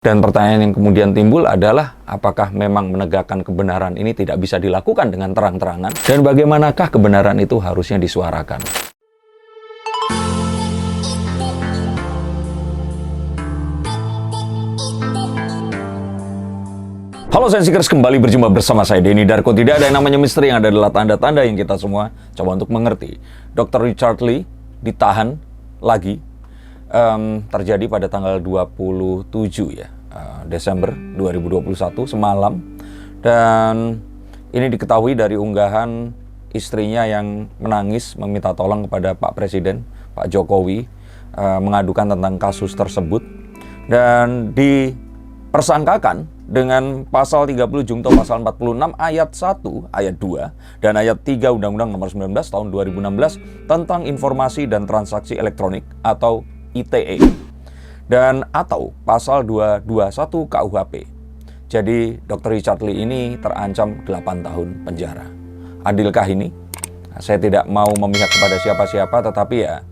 Dan pertanyaan yang kemudian timbul adalah apakah memang menegakkan kebenaran ini tidak bisa dilakukan dengan terang-terangan? Dan bagaimanakah kebenaran itu harusnya disuarakan? Halo Sensikers, kembali berjumpa bersama saya Denny Darko. Tidak ada yang namanya misteri, yang ada adalah tanda-tanda yang kita semua coba untuk mengerti. Dr. Richard Lee ditahan lagi. Terjadi pada tanggal 27 Desember 2021 semalam, dan ini diketahui dari unggahan istrinya yang menangis meminta tolong kepada Pak Presiden, Pak Jokowi, mengadukan tentang kasus tersebut dan dipersangkakan dengan pasal 30 Junto pasal 46 ayat 1, ayat 2 dan ayat 3 Undang-Undang Nomor 19 tahun 2016 tentang informasi dan transaksi elektronik atau ITE dan atau pasal 221 KUHP. Jadi Dr. Richard Lee ini terancam 8 tahun penjara. Adilkah ini? Saya tidak mau memihak kepada siapa-siapa, tetapi ya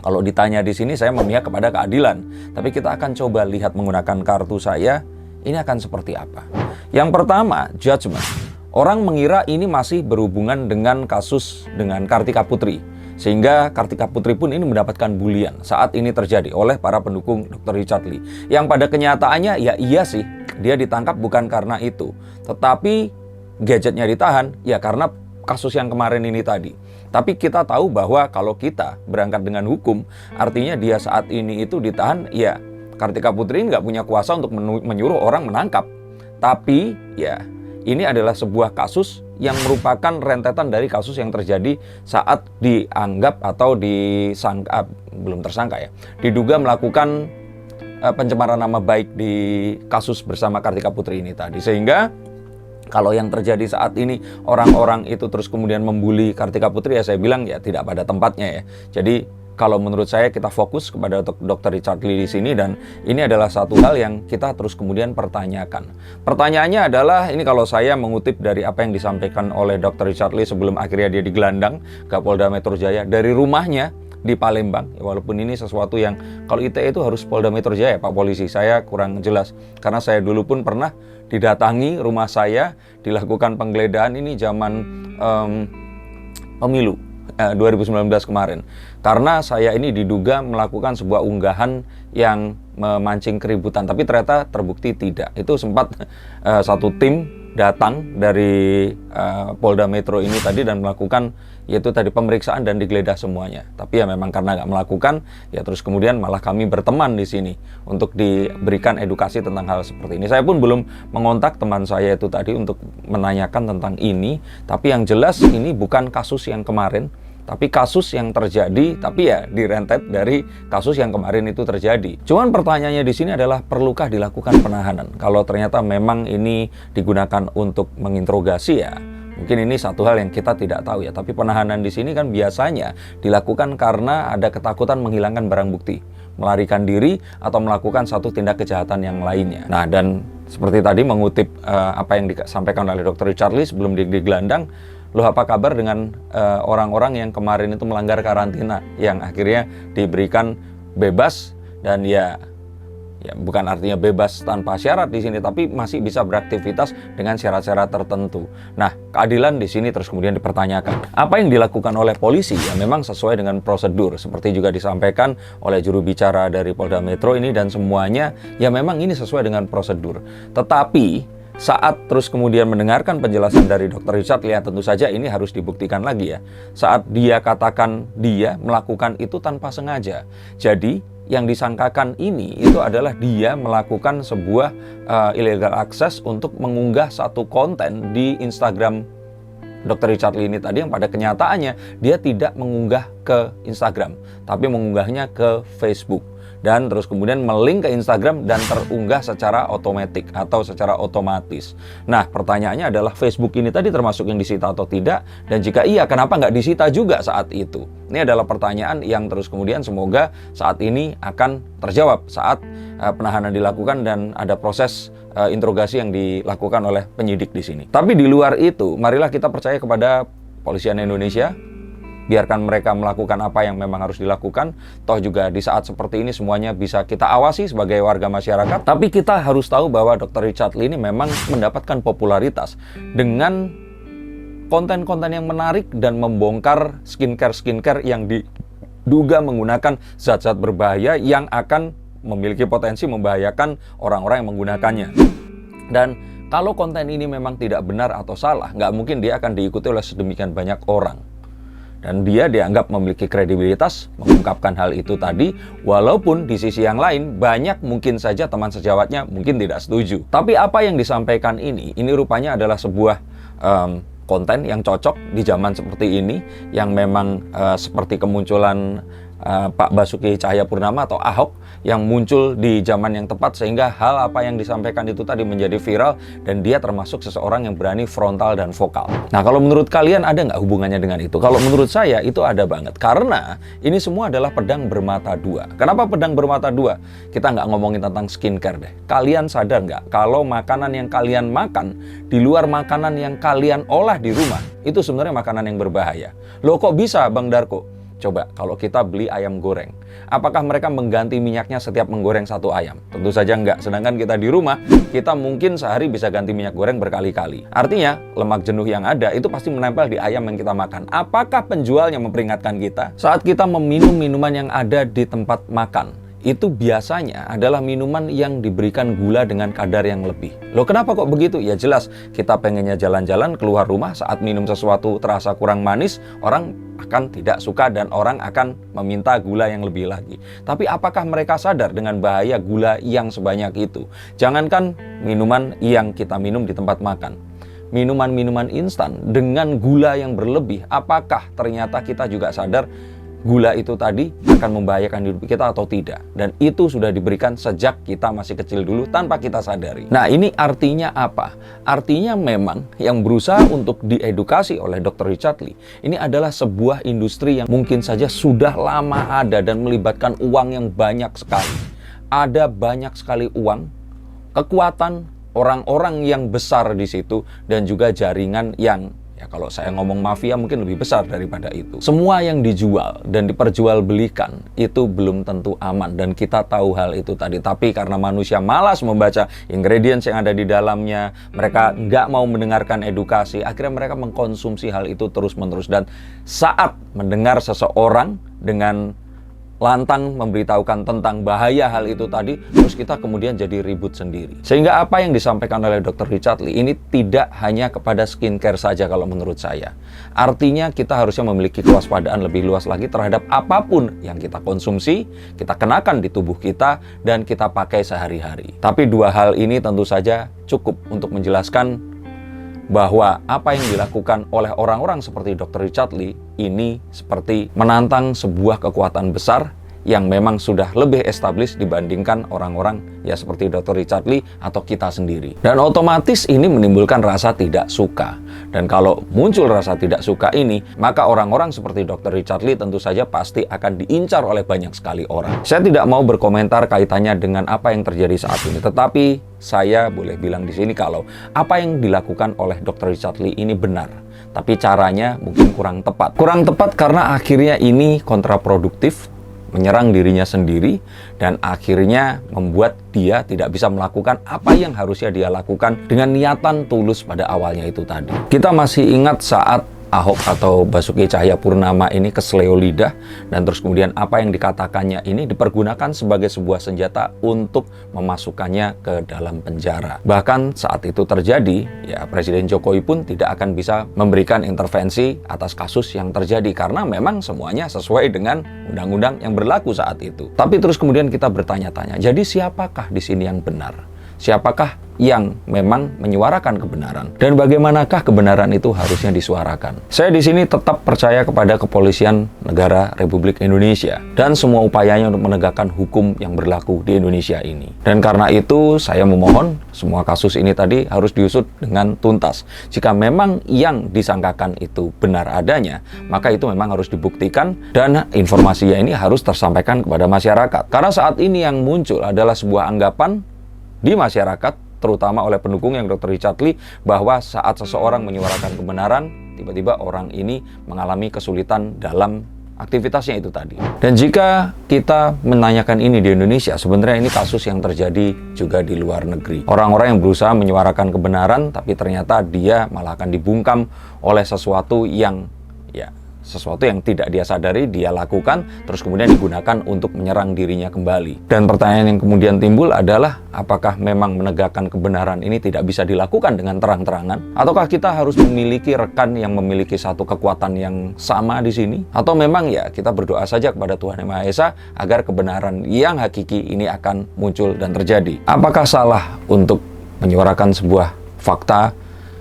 kalau ditanya di sini saya memihak kepada keadilan. Tapi kita akan coba lihat menggunakan kartu saya, ini akan seperti apa. Yang pertama, judgment. Orang mengira ini masih berhubungan dengan kasus dengan Kartika Putri. Sehingga Kartika Putri pun ini mendapatkan bulian saat ini terjadi oleh para pendukung Dr. Richard Lee. Yang pada kenyataannya ya iya sih, dia ditangkap bukan karena itu. Tetapi gadgetnya ditahan ya karena kasus yang kemarin ini tadi. Tapi kita tahu bahwa kalau kita berangkat dengan hukum, artinya dia saat ini itu ditahan, ya Kartika Putri nggak punya kuasa untuk menyuruh orang menangkap. Tapi ya ini adalah sebuah kasus yang merupakan rentetan dari kasus yang terjadi saat dianggap atau disangka, belum tersangka ya, diduga melakukan pencemaran nama baik di kasus bersama Kartika Putri ini tadi. Sehingga kalau yang terjadi saat ini orang-orang itu terus kemudian membuli Kartika Putri, ya saya bilang ya tidak pada tempatnya ya. Jadi kalau menurut saya kita fokus kepada Dr. Richard Lee di sini, dan ini adalah satu hal yang kita terus kemudian pertanyakan. Pertanyaannya adalah, ini kalau saya mengutip dari apa yang disampaikan oleh Dr. Richard Lee sebelum akhirnya dia digelandang ke Polda Metro Jaya dari rumahnya di Palembang. Ya, walaupun ini sesuatu yang kalau ITE itu harus Polda Metro Jaya, Pak Polisi, saya kurang jelas. Karena saya dulu pun pernah didatangi rumah saya, dilakukan penggeledahan ini zaman pemilu 2019 kemarin. Karena saya ini diduga melakukan sebuah unggahan yang memancing keributan, tapi ternyata terbukti tidak. Itu sempat satu tim datang dari Polda Metro ini tadi dan melakukan yaitu tadi pemeriksaan dan digeledah semuanya. Tapi ya memang karena nggak melakukan, ya terus kemudian malah kami berteman di sini untuk diberikan edukasi tentang hal seperti ini. Saya pun belum mengontak teman saya itu tadi untuk menanyakan tentang ini. Tapi yang jelas ini bukan kasus yang kemarin, tapi kasus yang terjadi, tapi ya direntet dari kasus yang kemarin itu terjadi. Cuman pertanyaannya di sini adalah, perlukah dilakukan penahanan? Kalau ternyata memang ini digunakan untuk menginterogasi, ya mungkin ini satu hal yang kita tidak tahu ya. Tapi penahanan di sini kan biasanya dilakukan karena ada ketakutan menghilangkan barang bukti, melarikan diri, atau melakukan satu tindak kejahatan yang lainnya. Nah, dan seperti tadi mengutip apa yang disampaikan oleh Dr. Richard Lee sebelum digelandang, loh apa kabar dengan orang-orang yang kemarin itu melanggar karantina, yang akhirnya diberikan bebas, dan ya bukan artinya bebas tanpa syarat di sini, tapi masih bisa beraktivitas dengan syarat-syarat tertentu. Nah, keadilan di sini terus kemudian dipertanyakan. Apa yang dilakukan oleh polisi ya memang sesuai dengan prosedur, seperti juga disampaikan oleh juru bicara dari Polda Metro ini, dan semuanya ya memang ini sesuai dengan prosedur. Tetapi saat terus kemudian mendengarkan penjelasan dari Dr. Richard Lee, tentu saja ini harus dibuktikan lagi ya. Saat dia katakan dia melakukan itu tanpa sengaja. Jadi yang disangkakan ini itu adalah dia melakukan sebuah illegal access untuk mengunggah satu konten di Instagram Dr. Richard Lee ini tadi, yang pada kenyataannya dia tidak mengunggah ke Instagram, tapi mengunggahnya ke Facebook. Dan terus kemudian melink ke Instagram dan terunggah secara otomatis atau secara otomatis. Nah, pertanyaannya adalah Facebook ini tadi termasuk yang disita atau tidak? Dan jika iya, kenapa nggak disita juga saat itu? Ini adalah pertanyaan yang terus kemudian semoga saat ini akan terjawab saat penahanan dilakukan dan ada proses interogasi yang dilakukan oleh penyidik di sini. Tapi di luar itu, marilah kita percaya kepada Kepolisian Indonesia, biarkan mereka melakukan apa yang memang harus dilakukan. Toh juga di saat seperti ini semuanya bisa kita awasi sebagai warga masyarakat. Tapi kita harus tahu bahwa Dr. Richard Lee ini memang mendapatkan popularitas dengan konten-konten yang menarik dan membongkar skincare yang diduga menggunakan zat-zat berbahaya yang akan memiliki potensi membahayakan orang-orang yang menggunakannya. Dan kalau konten ini memang tidak benar atau salah, nggak mungkin dia akan diikuti oleh sedemikian banyak orang. Dan dia dianggap memiliki kredibilitas mengungkapkan hal itu tadi, walaupun di sisi yang lain banyak mungkin saja teman sejawatnya mungkin tidak setuju. Tapi apa yang disampaikan ini rupanya adalah sebuah konten yang cocok di zaman seperti ini, yang memang seperti kemunculan Pak Basuki Cahayapurnama atau Ahok yang muncul di zaman yang tepat, sehingga hal apa yang disampaikan itu tadi menjadi viral, dan dia termasuk seseorang yang berani frontal dan vokal. Nah, kalau menurut kalian ada nggak hubungannya dengan itu? Kalau menurut saya itu ada banget, karena ini semua adalah pedang bermata dua. Kenapa pedang bermata dua? Kita nggak ngomongin tentang skincare deh. Kalian sadar nggak kalau makanan yang kalian makan di luar makanan yang kalian olah di rumah itu sebenarnya makanan yang berbahaya? Loh, kok bisa Bang Darko? Coba kalau kita beli ayam goreng, apakah mereka mengganti minyaknya setiap menggoreng satu ayam? Tentu saja enggak. Sedangkan kita di rumah, kita mungkin sehari bisa ganti minyak goreng berkali-kali. Artinya, lemak jenuh yang ada itu pasti menempel di ayam yang kita makan. Apakah penjualnya memperingatkan kita? Saat kita meminum minuman yang ada di tempat makan, itu biasanya adalah minuman yang diberikan gula dengan kadar yang lebih. Loh, kenapa kok begitu? Ya jelas, kita pengennya jalan-jalan keluar rumah, saat minum sesuatu terasa kurang manis, orang akan tidak suka dan orang akan meminta gula yang lebih lagi. Tapi apakah mereka sadar dengan bahaya gula yang sebanyak itu? Jangankan minuman yang kita minum di tempat makan, minuman-minuman instan dengan gula yang berlebih, apakah ternyata kita juga sadar gula itu tadi akan membahayakan hidup kita atau tidak? Dan itu sudah diberikan sejak kita masih kecil dulu tanpa kita sadari. Nah, ini artinya apa? Artinya memang yang berusaha untuk diedukasi oleh Dr. Richard Lee ini adalah sebuah industri yang mungkin saja sudah lama ada dan melibatkan uang yang banyak sekali. Ada banyak sekali uang, kekuatan, orang-orang yang besar di situ, dan juga jaringan yang, ya kalau saya ngomong mafia mungkin lebih besar daripada itu. Semua yang dijual dan diperjualbelikan itu belum tentu aman, dan kita tahu hal itu tadi. Tapi karena manusia malas membaca ingredients yang ada di dalamnya, mereka nggak mau mendengarkan edukasi, akhirnya mereka mengkonsumsi hal itu terus-menerus. Dan saat mendengar seseorang dengan lantang memberitahukan tentang bahaya hal itu tadi, terus kita kemudian jadi ribut sendiri. Sehingga apa yang disampaikan oleh Dr. Richard Lee ini tidak hanya kepada skincare saja kalau menurut saya. Artinya kita harusnya memiliki kewaspadaan lebih luas lagi terhadap apapun yang kita konsumsi, kita kenakan di tubuh kita, dan kita pakai sehari-hari. Tapi dua hal ini tentu saja cukup untuk menjelaskan bahwa apa yang dilakukan oleh orang-orang seperti Dr. Richard Lee ini seperti menantang sebuah kekuatan besar yang memang sudah lebih established dibandingkan orang-orang ya seperti Dr. Richard Lee atau kita sendiri. Dan otomatis ini menimbulkan rasa tidak suka. Dan kalau muncul rasa tidak suka ini, maka orang-orang seperti Dr. Richard Lee tentu saja pasti akan diincar oleh banyak sekali orang. Saya tidak mau berkomentar kaitannya dengan apa yang terjadi saat ini, tetapi saya boleh bilang di sini kalau apa yang dilakukan oleh Dr. Richard Lee ini benar, tapi caranya mungkin kurang tepat. Kurang tepat karena akhirnya ini kontraproduktif, menyerang dirinya sendiri, dan akhirnya membuat dia tidak bisa melakukan apa yang harusnya dia lakukan dengan niatan tulus pada awalnya itu tadi. Kita masih ingat saat Ahok atau Basuki Cahayapurnama ini kesleo lidah, dan terus kemudian apa yang dikatakannya ini dipergunakan sebagai sebuah senjata untuk memasukkannya ke dalam penjara. Bahkan saat itu terjadi, ya Presiden Jokowi pun tidak akan bisa memberikan intervensi atas kasus yang terjadi karena memang semuanya sesuai dengan undang-undang yang berlaku saat itu. Tapi terus kemudian kita bertanya-tanya, jadi siapakah di sini yang benar? Siapakah yang memang menyuarakan kebenaran? Dan bagaimanakah kebenaran itu harusnya disuarakan? Saya di sini tetap percaya kepada kepolisian negara Republik Indonesia dan semua upayanya untuk menegakkan hukum yang berlaku di Indonesia ini. Dan karena itu saya memohon semua kasus ini tadi harus diusut dengan tuntas. Jika memang yang disangkakan itu benar adanya, maka itu memang harus dibuktikan dan informasinya ini harus tersampaikan kepada masyarakat. Karena saat ini yang muncul adalah sebuah anggapan di masyarakat, terutama oleh pendukung yang Dr. Richard Lee, bahwa saat seseorang menyuarakan kebenaran, tiba-tiba orang ini mengalami kesulitan dalam aktivitasnya itu tadi. Dan jika kita menanyakan ini di Indonesia, sebenarnya ini kasus yang terjadi juga di luar negeri. Orang-orang yang berusaha menyuarakan kebenaran, tapi ternyata dia malah akan dibungkam oleh sesuatu yang tidak dia sadari, dia lakukan, terus kemudian digunakan untuk menyerang dirinya kembali. Dan pertanyaan yang kemudian timbul adalah, apakah memang menegakkan kebenaran ini tidak bisa dilakukan dengan terang-terangan? Ataukah kita harus memiliki rekan yang memiliki satu kekuatan yang sama di sini? Atau memang ya kita berdoa saja kepada Tuhan Yang Maha Esa agar kebenaran yang hakiki ini akan muncul dan terjadi? Apakah salah untuk menyuarakan sebuah fakta,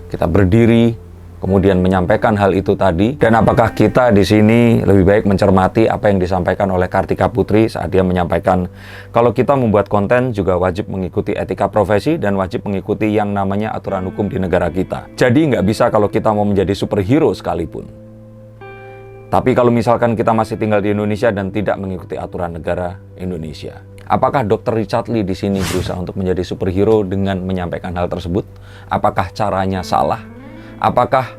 kita berdiri, kemudian menyampaikan hal itu tadi? Dan apakah kita di sini lebih baik mencermati apa yang disampaikan oleh Kartika Putri saat dia menyampaikan kalau kita membuat konten juga wajib mengikuti etika profesi dan wajib mengikuti yang namanya aturan hukum di negara kita. Jadi nggak bisa kalau kita mau menjadi superhero sekalipun. Tapi kalau misalkan kita masih tinggal di Indonesia dan tidak mengikuti aturan negara Indonesia, apakah Dr. Richard Lee di sini berusaha untuk menjadi superhero dengan menyampaikan hal tersebut? Apakah caranya salah? Apakah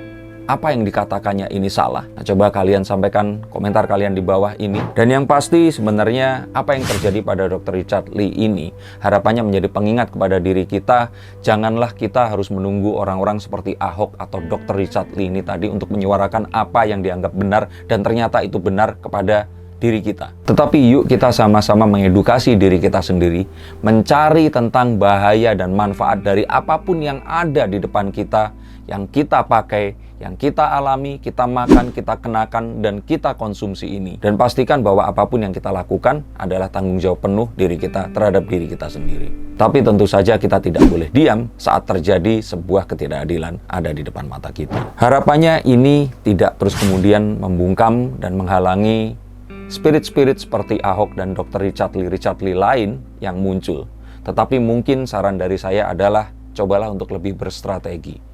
apa yang dikatakannya ini salah? Nah, coba kalian sampaikan komentar kalian di bawah ini. Dan yang pasti sebenarnya apa yang terjadi pada Dr. Richard Lee ini harapannya menjadi pengingat kepada diri kita. Janganlah kita harus menunggu orang-orang seperti Ahok atau Dr. Richard Lee ini tadi untuk menyuarakan apa yang dianggap benar dan ternyata itu benar kepada diri kita. Tetapi yuk kita sama-sama mengedukasi diri kita sendiri, mencari tentang bahaya dan manfaat dari apapun yang ada di depan kita, yang kita pakai, yang kita alami, kita makan, kita kenakan, dan kita konsumsi ini. Dan pastikan bahwa apapun yang kita lakukan adalah tanggung jawab penuh diri kita terhadap diri kita sendiri. Tapi tentu saja kita tidak boleh diam saat terjadi sebuah ketidakadilan ada di depan mata kita. Harapannya ini tidak terus kemudian membungkam dan menghalangi spirit-spirit seperti Ahok dan Dr. Richard Lee lain yang muncul. Tetapi mungkin saran dari saya adalah cobalah untuk lebih berstrategi.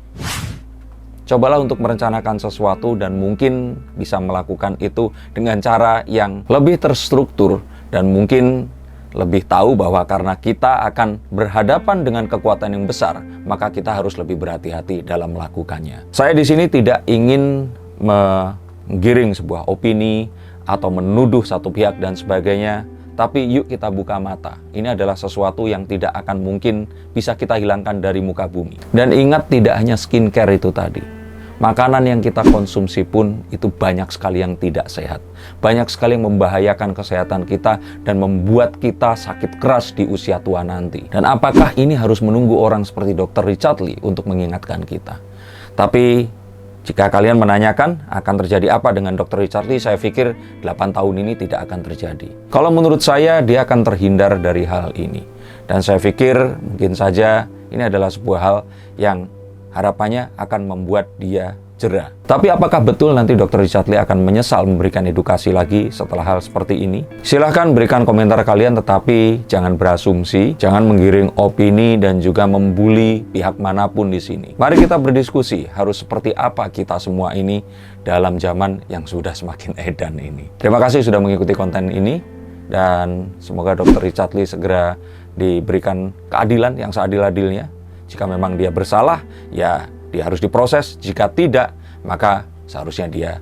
Cobalah untuk merencanakan sesuatu dan mungkin bisa melakukan itu dengan cara yang lebih terstruktur dan mungkin lebih tahu bahwa karena kita akan berhadapan dengan kekuatan yang besar, maka kita harus lebih berhati-hati dalam melakukannya. Saya di sini tidak ingin menggiring sebuah opini atau menuduh satu pihak dan sebagainya, tapi yuk kita buka mata. Ini adalah sesuatu yang tidak akan mungkin bisa kita hilangkan dari muka bumi. Dan ingat, tidak hanya skincare itu tadi. Makanan yang kita konsumsi pun itu banyak sekali yang tidak sehat. Banyak sekali yang membahayakan kesehatan kita dan membuat kita sakit keras di usia tua nanti. Dan apakah ini harus menunggu orang seperti Dr. Richard Lee untuk mengingatkan kita? Tapi jika kalian menanyakan akan terjadi apa dengan Dr. Richard Lee, saya pikir 8 tahun ini tidak akan terjadi. Kalau menurut saya, dia akan terhindar dari hal ini. Dan saya pikir mungkin saja ini adalah sebuah hal yang harapannya akan membuat dia jera. Tapi apakah betul nanti Dr. Richard Lee akan menyesal memberikan edukasi lagi setelah hal seperti ini? Silahkan berikan komentar kalian, tetapi jangan berasumsi, jangan menggiring opini dan juga membuli pihak manapun di sini. Mari kita berdiskusi, harus seperti apa kita semua ini dalam zaman yang sudah semakin edan ini. Terima kasih sudah mengikuti konten ini, dan semoga Dr. Richard Lee segera diberikan keadilan yang seadil-adilnya. Jika memang dia bersalah, ya dia harus diproses. Jika tidak, maka seharusnya dia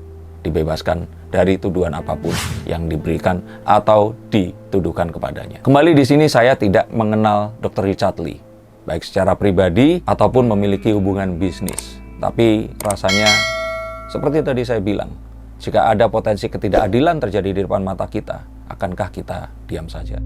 dibebaskan dari tuduhan apapun yang diberikan atau dituduhkan kepadanya. Kembali di sini saya tidak mengenal Dr. Richard Lee, baik secara pribadi ataupun memiliki hubungan bisnis. Tapi rasanya seperti tadi saya bilang, jika ada potensi ketidakadilan terjadi di depan mata kita, akankah kita diam saja?